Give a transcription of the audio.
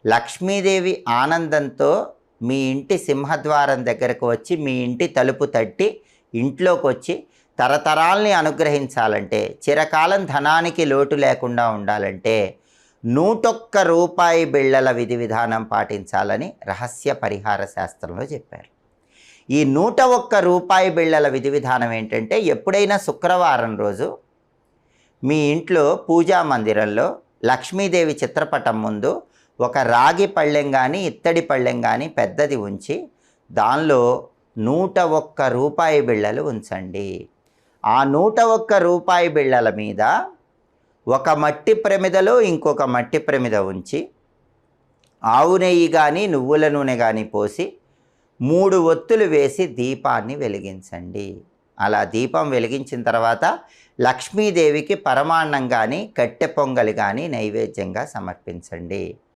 లక్ష్మీదేవి ఆనందంతో మీ ఇంటి సింహద్వారం దగ్గరకు వచ్చి మీ ఇంటి తలుపు తట్టి ఇంట్లోకి వచ్చి తరతరాల్ని అనుగ్రహించాలంటే, చిరకాలం ధనానికి లోటు లేకుండా ఉండాలంటే 101 రూపాయి బిళ్ళల విధి విధానం పాటించాలని రహస్య పరిహార శాస్త్రంలో చెప్పారు. ఈ 101 రూపాయి బిళ్ళల విధి విధానం ఏంటంటే, ఎప్పుడైనా శుక్రవారం రోజు మీ ఇంట్లో పూజా మందిరంలో లక్ష్మీదేవి చిత్రపటం ముందు ఒక రాగి పళ్ళెం కానీ ఇత్తడి పళ్ళెం కానీ పెద్దది ఉంచి దానిలో 101 రూపాయి బిళ్ళలు ఉంచండి. ఆ 101 రూపాయి బిళ్ళల మీద ఒక మట్టి ప్రమిదలో ఇంకొక మట్టి ప్రమిద ఉంచి ఆవు నెయ్యి కానీ నువ్వుల నూనె కానీ పోసి 3 ఒత్తులు వేసి దీపాన్ని వెలిగించండి. అలా దీపం వెలిగించిన తర్వాత లక్ష్మీదేవికి పరమాన్నం కానీ కట్టె పొంగలి కానీ నైవేద్యంగా సమర్పించండి.